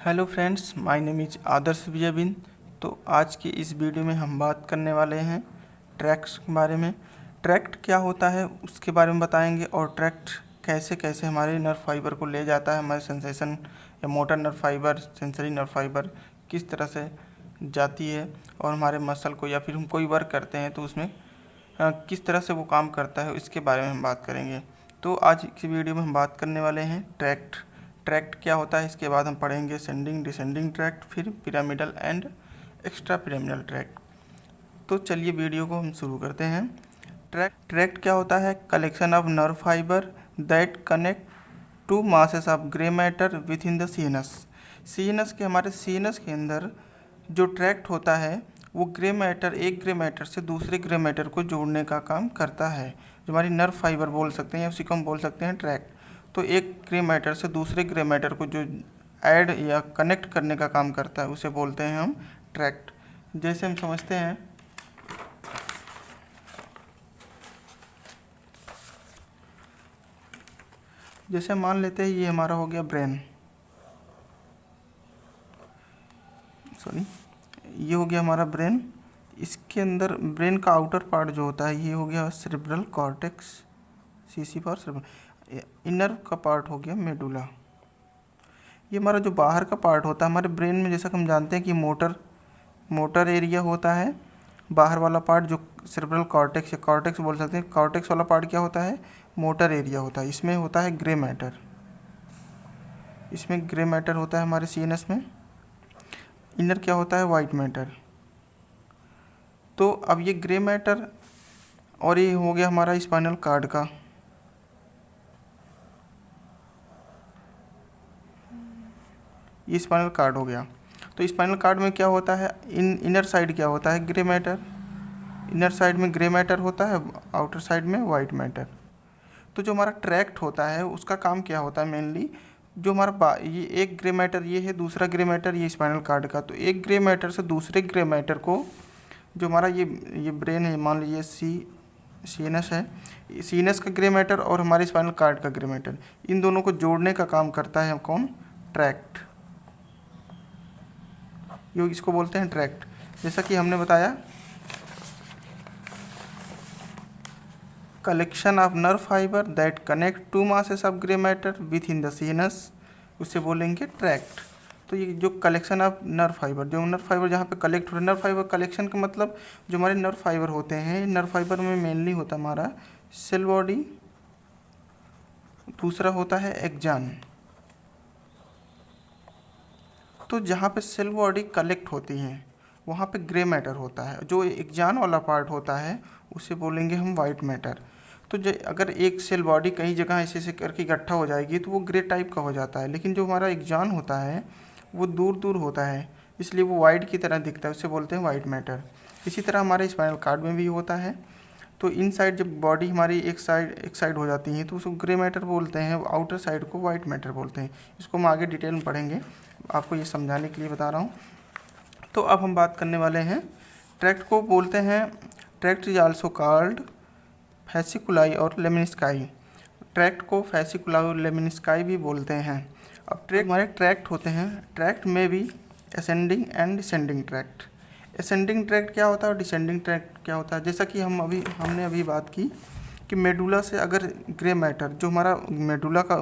Hello friends, my name is Adarsh Vijaybind. तो आज की इस वीडियो में हम बात करने वाले हैं ट्रैक्ट्स के बारे में। ट्रैक्ट क्या होता है उसके बारे में बताएंगे, और ट्रैक्ट कैसे कैसे हमारे नर्व फाइबर को ले जाता है, हमारे सेंसेशन या motor nerve fibre, sensory nerve fibre किस तरह से जाती है, और हमारे मसल को या फिर हम कोई वर्क करते हैं तो उसमें किस तरह से वो काम करता है, इसके बारे में हम बात करेंगे। तो आज की वीडियो में हम बात करने वाले हैं ट्रैक्ट क्या होता है। इसके बाद हम पढ़ेंगे सेंडिंग डिसेंडिंग ट्रैक्ट, फिर pyramidal and extra pyramidal tract. तो चलिए वीडियो को हम शुरू करते हैं। ट्रैक्ट क्या होता है? Collection of nerve fibre that connect to masses of grey matter within the CNS हमारे सीनस के अंदर जो ट्रैक्ट होता है वो एक ग्रे मैटर से दूसरे ग्रे मैटर को जोड़ने का काम करता है। जो हमारी नर्व फाइबर बोल सकते हैं, उसी को हम बोल सकते हैं ट्रैक्ट। तो एक ग्रे मैटर से दूसरे ग्रे मैटर को जो ऐड या कनेक्ट करने का काम करता है उसे बोलते हैं हम ट्रैक्ट। जैसे हम समझते हैं, जैसे मान लेते हैं ये हमारा हो गया ब्रेन, ये हो गया हमारा ब्रेन। इसके अंदर ब्रेन का आउटर पार्ट जो होता है ये हो गया cerebral cortex, CC for cerebral. Inner का पार्ट हो गया मेडुला। ये हमारा जो बाहर का पार्ट होता है हमारे ब्रेन में, जैसा कि हम जानते हैं कि मोटर एरिया होता है। बाहर वाला पार्ट जो सेरेब्रल कॉर्टेक्स या कॉर्टेक्स बोल सकते हैं, कॉर्टेक्स वाला पार्ट क्या होता है? मोटर एरिया होता है। इसमें होता है ग्रे मैटर, इसमें ग्रे मैटर होता है हमारे सीएनएस में। इनर क्या होता है? White matter. तो अब ये ग्रे मैटर और ये हो गया हमारा स्पाइनल कार्ड का, ये स्पाइनल कार्ड हो गया। तो स्पाइनल कार्ड में क्या होता है? इनर साइड क्या होता है? Grey matter. इनर साइड में ग्रे मैटर होता है, आउटर साइड में वाइट मैटर। तो जो हमारा ट्रैक्ट होता है उसका काम क्या होता है? मेनली जो हमारा ये एक ग्रे मैटर ये है, दूसरा ग्रे मैटर ये स्पाइनल कार्ड का। तो एक ग्रे मैटर से दूसरे ग्रे मैटर को, जो हमारा ये ब्रेन है, मान लीजिए सीनस है, सीनस का ग्रे मैटर और हमारे स्पाइनल कार्ड का ग्रे मैटर, इन दोनों को जोड़ने का काम करता है कौन? ट्रैक्ट। ये इसको बोलते हैं ट्रैक्ट। जैसा कि हमने बताया, collection of nerve fibre that connect to masses of grey matter within the CNS, उसे बोलेंगे ट्रैक्ट। तो ये जो कलेक्शन ऑफ नर्व फाइबर, जो नर्व फाइबर जहाँ पे कलेक्ट हो रहे, नर्व फाइबर कलेक्शन का मतलब जो हमारे नर्व फाइबर होते हैं, नर्व फाइबर में मेनली होता है हमारा सेल बॉडी, दूसरा होता है एक्जान। तो जहाँ पे सेल बॉडी कलेक्ट होती हैं वहाँ पे ग्रे मैटर होता है। जो एक्जान वाला पार्ट होता है उसे बोलेंगे हम वाइट मैटर। तो अगर एक सेल बॉडी कई जगह ऐसे ऐसे करके इकट्ठा हो जाएगी तो वो ग्रे टाइप का हो जाता है, लेकिन जो हमारा एक्जान होता है वो दूर दूर होता है, इसलिए वो वाइट की तरह दिखता है, उसे बोलते हैं वाइट मैटर। इसी तरह हमारे स्पाइनल कार्ड में भी होता है। तो इन साइड जब बॉडी हमारी एक साइड हो जाती है तो उसको ग्रे मैटर बोलते हैं, आउटर साइड को वाइट मैटर बोलते हैं। इसको हम आगे डिटेल में पढ़ेंगे, आपको ये समझाने के लिए बता रहा हूँ। तो अब हम बात करने वाले हैं ट्रैक्ट को बोलते हैं, ट्रैक्ट इज आल्सो कॉल्ड फैसिकुलाई और लेमिनिस्काई। ट्रैक्ट को फैसिकुलाई और लेमिनिस्काई भी बोलते हैं। अब हमारे ट्रैक्ट होते हैं, ट्रैक्ट में भी ascending and descending tract. Ascending tract क्या होता है और डिसेंडिंग ट्रैक्ट क्या होता है? जैसा कि हमने अभी बात की कि मेडुला से अगर ग्रे मैटर, जो हमारा मेडुला का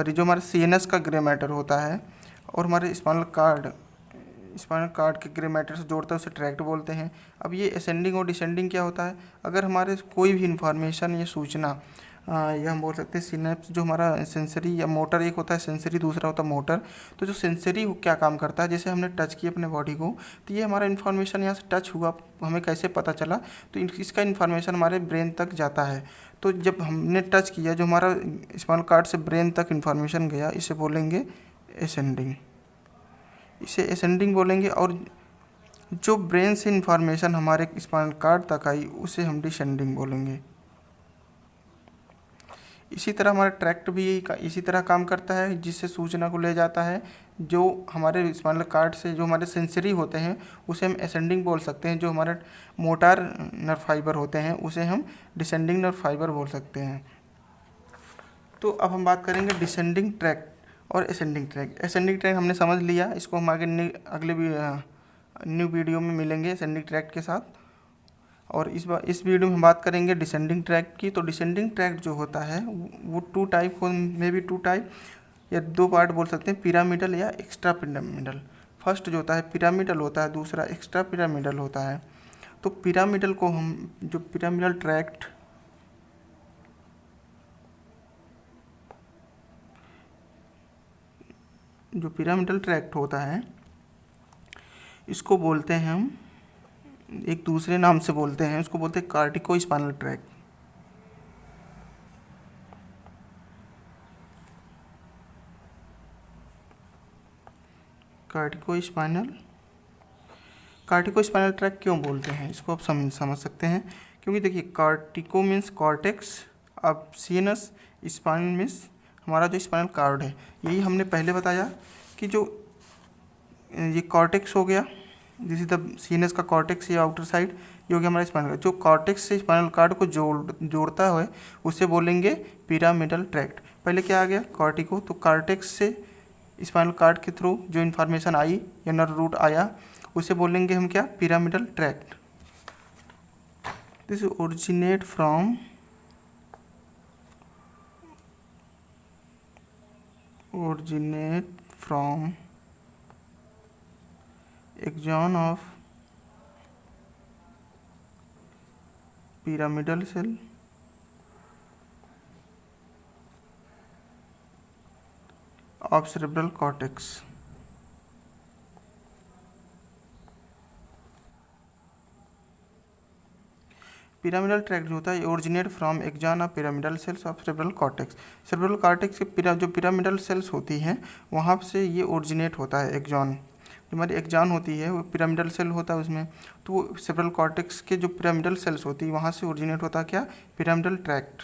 जो हमारे सीएनएस का ग्रे मैटर होता है और हमारे स्पाइनल कार्ड के ग्रे मैटर से जोड़ता है, उसे ट्रैक्ट बोलते हैं। अब ये असेंडिंग और डिसेंडिंग क्या होता है? अगर हमारे कोई भी इंफॉर्मेशन या सूचना, या हम बोल सकते हैं सिनेप्स, जो हमारा सेंसरी या मोटर, एक होता है सेंसरी, दूसरा होता है मोटर। तो जो सेंसरी क्या काम करता है, जैसे हमने टच किया अपने बॉडी को, तो ये हमारा इन्फॉर्मेशन यहाँ से टच हुआ, हमें कैसे पता चला? तो इसका इन्फॉर्मेशन हमारे ब्रेन तक जाता है। तो जब हमने टच किया, जो हमारा स्पाइनल कार्ड से ब्रेन तक इन्फॉर्मेशन गया, इसे बोलेंगे असेंडिंग, इसे असेंडिंग बोलेंगे। और जो ब्रेन से इन्फॉर्मेशन हमारे स्पाइनल कार्ड तक आई उसे हम डिसेंडिंग बोलेंगे। इसी तरह हमारा ट्रैक्ट भी इसी तरह काम करता है, जिससे सूचना को ले जाता है। जो हमारे स्पाइनल कार्ड से जो हमारे सेंसरी होते हैं उसे हम असेंडिंग बोल सकते हैं, जो हमारे मोटार नर्व फाइबर होते हैं उसे हम डिसेंडिंग नर्व फाइबर बोल सकते हैं। तो अब हम बात करेंगे डिसेंडिंग ट्रैक्ट। और असेंडिंग ट्रैक। असेंडिंग ट्रैक हमने समझ लिया, इसको हम आगे अगले न्यू वीडियो में मिलेंगे असेंडिंग ट्रैक के साथ। और इस वीडियो में हम बात करेंगे डिसेंडिंग ट्रैक की। तो डिसेंडिंग ट्रैक जो होता है वो टू टाइप में भी टू टाइप या दो पार्ट बोल सकते हैं, पिरामिडल या एक्स्ट्रा पिरामिडल। फर्स्ट जो होता है पिरामिडल होता है, दूसरा एक्स्ट्रा पिरामिडल होता है। तो पिरामिडल को हम जो पिरामिडल ट्रैक्ट होता है इसको बोलते हैं हम एक दूसरे नाम से बोलते हैं, उसको बोलते हैं कार्टिको स्पाइनल ट्रैक। कार्टिको स्पाइनल ट्रैक क्यों बोलते हैं इसको आप समझ सकते हैं, क्योंकि देखिए कार्टिको मीन्स कॉर्टेक्स, अब सीनस, स्पाइन मीन्स हमारा जो स्पाइनल कार्ड है। यही हमने पहले बताया कि जो ये कॉर्टेक्स हो गया, दिस इज द सीनस का कॉर्टेक्स, ये आउटर साइड, ये हो गया हमारा स्पाइनल कार्ड। जो कॉर्टेक्स से स्पाइनल कार्ड को जोड़ता है उसे बोलेंगे पिरामिडल ट्रैक्ट। पहले क्या आ गया कॉर्टिको, तो कॉर्टेक्स से स्पाइनल कार्ड के थ्रू जो इन्फॉर्मेशन आई या नर्व रूट आया उसे बोलेंगे हम क्या, pyramidal tract. This originate from axon of pyramidal cell of cerebral cortex। Pyramidal tract जो होता है originate from axon of pyramidal cells of cerebral cortex. Cerebral cortex के जो पिरामिडल सेल्स होती हैं वहाँ से ये ओरिजिनेट होता है। एक्सॉन जो हमारी एक्सॉन होती है वो पिरामिडल सेल होता है उसमें, तो वो सेरेब्रल कॉर्टेक्स के जो पिरामिडल सेल्स होती है वहाँ से ओरिजिनेट होता है क्या, पिरामिडल ट्रैक्ट।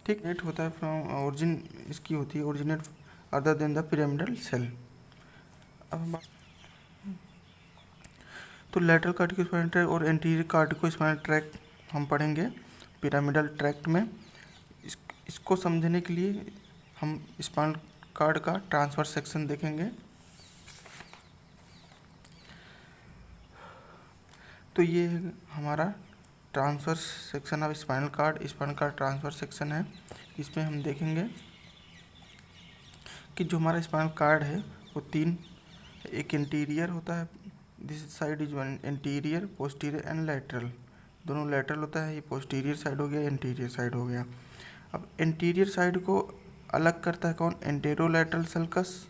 ठीक, नेट होता है फ्रॉम ओरिजिन इसकी होती है originate other than the pyramidal cell. अब हम तो लेटरल कार्टिको स्पाइनल ट्रैक्ट और एंटीरियर कार्टिको स्पाइनल ट्रैक्ट हम पढ़ेंगे पिरामिडल ट्रैक्ट में। इसको समझने के लिए हम स्पाइनल कार्ड का ट्रांसवर्स सेक्शन देखेंगे। तो ये हमारा transverse section of spinal cord transverse section है। इसमें हम देखेंगे कि जो हमारा स्पाइनल कार्ड है वो तीन, एक इंटीरियर होता है, this side is one interior, posterior and lateral. दोनों लेटरल होता है, ये पोस्टीरियर साइड हो गया, इंटीरियर साइड हो गया। अब इंटीरियर साइड को अलग करता है कौन, एंटेरोलैटरल सल्कस,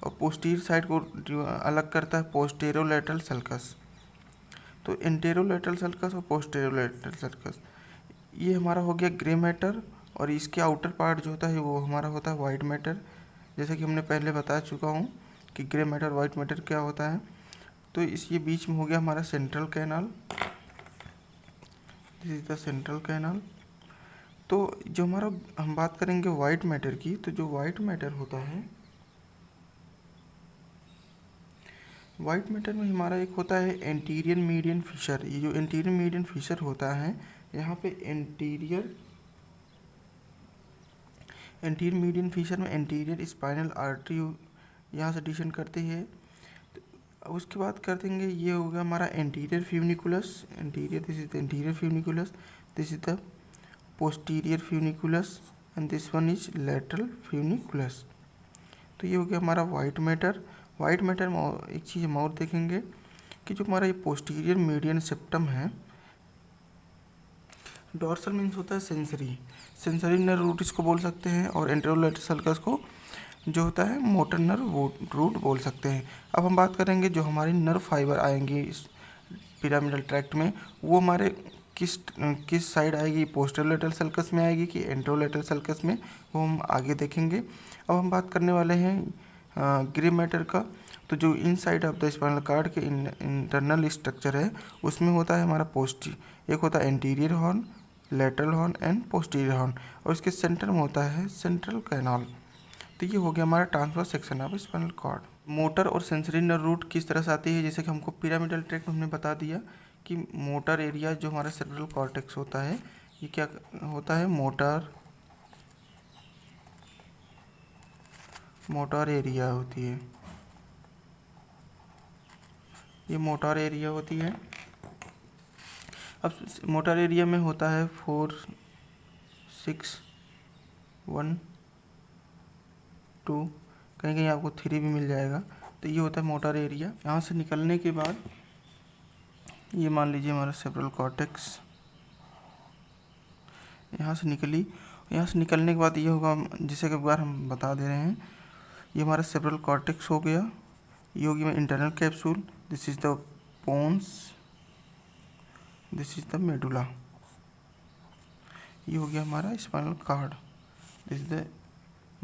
और पोस्टीरियर साइड को अलग करता है पोस्टेरोलैटरल सल्कस। तो एंटेरोलैटरल सल्कस और पोस्टेरोलैटरल सल्कस ये हमारा हो गया ग्रे मैटर, और इसके आउटर पार्ट जो होता है वो हमारा होता है वाइट मैटर। जैसे कि हमने पहले बता चुका हूँ कि ग्रे मैटर वाइट मैटर क्या होता है। तो ये बीच में हो गया हमारा central canal, this is the central canal. तो जो हमारा हम बात करेंगे वाइट मैटर की, तो जो वाइट मैटर होता है, वाइट मैटर में हमारा एक होता है एंटीरियर मीडियन फिशर। ये जो एंटीरियर मीडियन फिशर होता है यहाँ पे एंटीरियर मीडियन फिशर में एंटीरियर स्पाइनल आर्टरी यहाँ से डिशन करती है। तो उसके बाद कर देंगे, ये होगा हमारा anterior funiculus, anterior, this is the anterior funiculus, this is the posterior funiculus and this one is lateral funiculus. तो ये हो गया हमारा वाइट मैटर। वाइट मैटर में एक चीज़ हम और देखेंगे कि जो हमारा ये पोस्टीरियर मीडियन सेप्टम है, डॉर्सल मीन्स होता है सेंसरी नर्व रूट इसको बोल सकते हैं, और एंटेरोलैटरल सल्कस को जो होता है मोटर नर्व रूट बोल सकते हैं। अब हम बात करेंगे जो हमारी नर्व फाइबर आएंगी इस पिरामिडल ट्रैक्ट में, वो हमारे किस साइड आएगी, पोस्टेरोलैटरल सल्कस में आएगी कि एंटेरोलैटरल सल्कस में, वो हम आगे देखेंगे। अब हम बात करने वाले हैं ग्रे मैटर का। तो जो inside of the spinal cord के इंटरनल स्ट्रक्चर है उसमें होता है हमारा एक होता है anterior horn, lateral horn and posterior horn, और इसके सेंटर में होता है सेंट्रल कैनाल। तो ये हो गया हमारा transverse section of spinal cord. Motor और सेंसरी नर्व रूट किस तरह से आती है, जैसे कि हमको पिरामिडल ट्रैक्ट में हमने बता दिया कि मोटर एरिया जो हमारा सेरेब्रल कॉर्टेक्स होता है, ये क्या होता है, मोटर एरिया होती है, ये मोटर एरिया होती है। अब मोटर एरिया में होता है 4, 6, 1, 2, कहीं कहीं आपको 3 भी मिल जाएगा। तो ये होता है मोटर एरिया। यहाँ से निकलने के बाद ये मान लीजिए हमारा सेरेब्रल कॉर्टेक्स यहाँ से निकली। यहाँ से निकलने के बाद ये होगा, जिसे एक बार हम बता दे रहे हैं, ये हमारा सेरेब्रल कॉर्टेक्स हो गया, ये होगी हमारी internal capsule, this is the pons, this is the medulla, ये हो गया हमारा spinal cord, this is the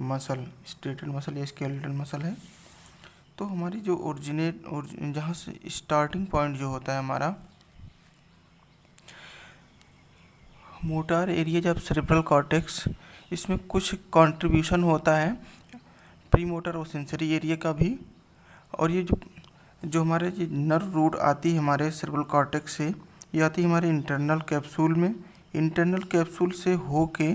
muscle, striated muscle या स्केलेटल मसल है। तो हमारी जो ओरिजिनेट और जहाँ से स्टार्टिंग पॉइंट जो होता है हमारा मोटर एरिया जब सेरेब्रल कॉर्टेक्स, इसमें कुछ कंट्रीब्यूशन होता है प्री मोटर और सेंसरी एरिया का भी। और ये जो हमारे नर्व रूट आती है हमारे सेरेब्रल कॉर्टेक्स से, ये आती है हमारे इंटरनल कैप्सूल में, इंटरनल कैप्सूल से होके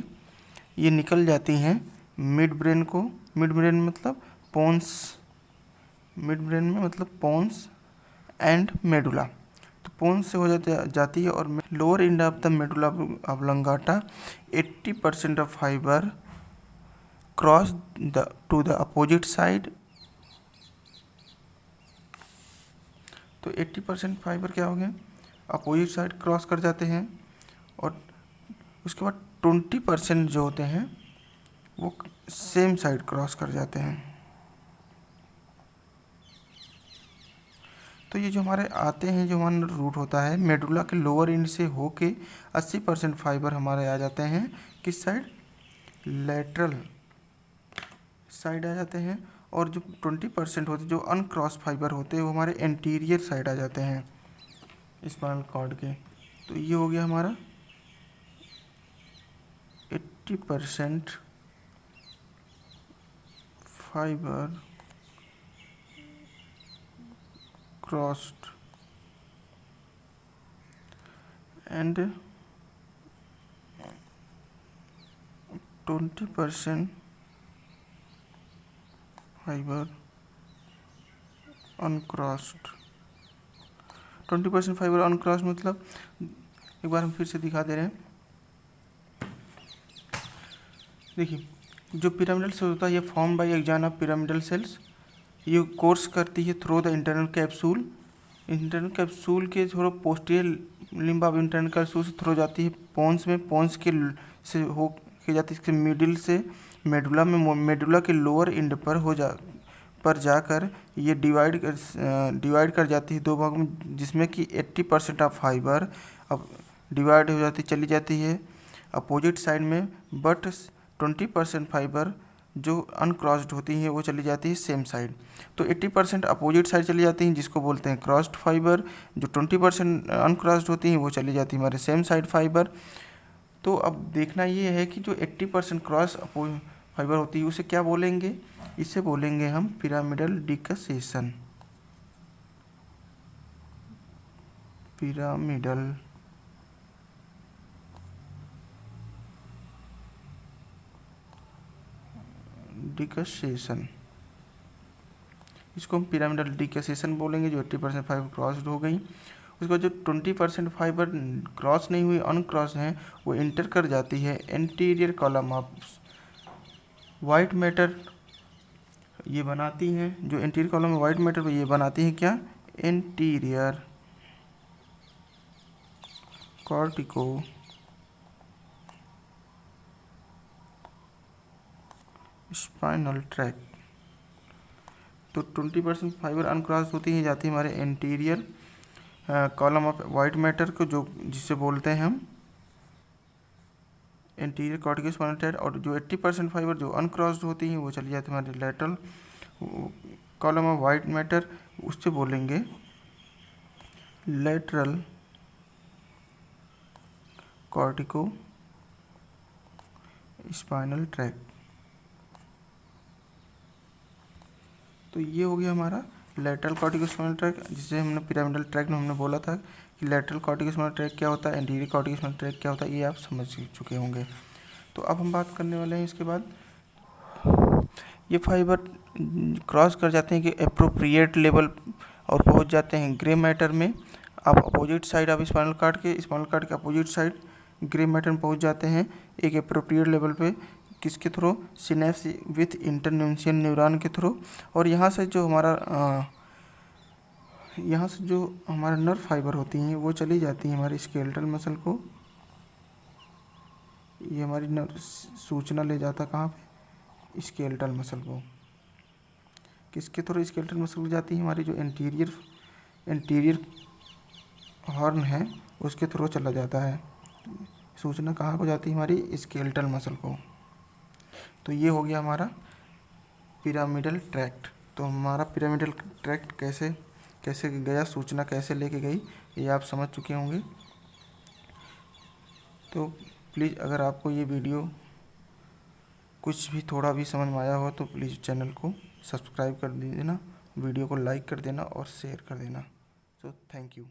ये निकल जाती हैं मिड ब्रेन को, मिड ब्रेन मतलब पोन्स, मिड ब्रेन में मतलब पोन्स एंड मेडुला। तो पोन्स से हो जाती है और lower end of the medulla oblongata 80% of fibre cross to the opposite side. तो 80% फाइबर क्या हो गया, अपोजिट साइड क्रॉस कर जाते हैं, और उसके बाद 20% जो होते हैं वो सेम साइड क्रॉस कर जाते हैं। तो ये जो हमारे आते हैं, जो हमारा रूट होता है मेडुला के लोअर एंड से होके 80% फाइबर हमारे आ जाते हैं किस साइड, लेटरल साइड आ जाते हैं, और जो 20% होते जो अनक्रॉस फाइबर होते हैं वो हमारे एंटीरियर साइड आ जाते हैं स्पाइनल कॉर्ड के। तो ये हो गया हमारा 80% fibre crossed and 20% fibre uncrossed. 20% fibre uncrossed मतलब, एक बार हम फिर से दिखा दे रहे हैं, देखिए जो पिरामिडल सेल होता है ये form by axon of pyramidal cells, ये कोर्स करती है through the internal capsule, internal capsule के थोड़ा posterior limb of internal capsule से थ्रू जाती है पोन्स में, पोन्स के से हो के जाती है मिडिल से मेडुला में, मेडुला के लोअर एंड पर जाकर ये डिवाइड कर जाती है 2 भाग में, जिसमें कि 80% ऑफ फाइबर अब डिवाइड हो जाती चली जाती है अपोजिट साइड में, बट 20% फाइबर जो अनक्रॉस्ड होती हैं वो चली जाती है सेम साइड। तो 80% अपोजिट साइड चली जाती हैं जिसको बोलते हैं क्रॉस्ड फाइबर, जो 20% अनक्रॉस्ड होती हैं वो चली जाती है हमारे सेम साइड फाइबर। तो अब देखना ये है कि जो 80% क्रॉस फाइबर होती है उसे क्या बोलेंगे, इसे बोलेंगे हम पिरामिडल डिकसेशन, पिरामिडल डिकसेशन, इसको हम पिरामिडल डिकसेशन बोलेंगे। जो 80% फाइबर क्रॉस्ड हो गई, उसके बाद जो 20% फाइबर क्रॉस नहीं हुई अनक्रॉस हैं वो इंटर कर जाती है anterior column of white matter, ये बनाती हैं जो एंटीरियर कॉलम वाइट मैटर ये बनाती हैं क्या, एंटीरियर कॉर्टिको स्पाइनल ट्रैक्ट। तो 20% फाइबर अनक्रॉस होती है जाती है हमारे anterior column of white matter को, जो जिसे बोलते हैं हम एंटीरियर कॉर्टिको स्पाइनल ट्रैक्ट, और जो 80% फाइबर जो अनक्रॉस्ड होती हैं वो चली जाती है हमारे lateral column of white matter, उससे बोलेंगे लेटरल कॉर्टिको स्पाइनल ट्रैक्ट। तो ये हो गया हमारा लेटरल कॉर्टिको स्पाइनल ट्रैक्ट, जिसे हमने पिरामिडल ट्रैक्ट में हमने बोला था कि लेटरल कॉर्टिको स्पाइनल ट्रैक्ट क्या होता है, एंटीरियर कॉर्टिको स्पाइनल ट्रैक्ट क्या होता है, ये आप समझ चुके होंगे। तो अब हम बात करने वाले हैं इसके बाद, ये फाइबर क्रॉस कर जाते हैं कि एप्रोप्रिएट लेवल और पहुंच जाते हैं ग्रे मैटर में। आप अपोजिट साइड, आप स्पाइनल कार्ड के अपोजिट साइड ग्रे मैटर में पहुंच जाते हैं एक एप्रोप्रिएट लेवल पे। किसके थ्रू? सिनेप्स विथ इंटरन्यूशियन न्यूरॉन के थ्रू। और यहाँ से जो हमारा नर्व फाइबर होती हैं वो चली जाती हैं हमारी स्केलेटल मसल को। ये हमारी नर्व सूचना ले जाता कहाँ पे? स्केलेटल मसल को। किसके थ्रू स्केलेटल मसल को जाती है? हमारी जो एंटीरियर हॉर्न है उसके थ्रू चला जाता है। सूचना कहाँ को जाती है? हमारी स्केलेटल मसल को। तो ये हो गया हमारा पिरामिडल ट्रैक्ट। तो हमारा पिरामिडल ट्रैक्ट कैसे गया, सूचना कैसे लेके गई, ये आप समझ चुके होंगे। तो प्लीज़ अगर आपको ये वीडियो कुछ भी थोड़ा भी समझ में आया हो तो प्लीज़ चैनल को सब्सक्राइब कर देना, वीडियो को लाइक कर देना और शेयर कर देना। So thank you.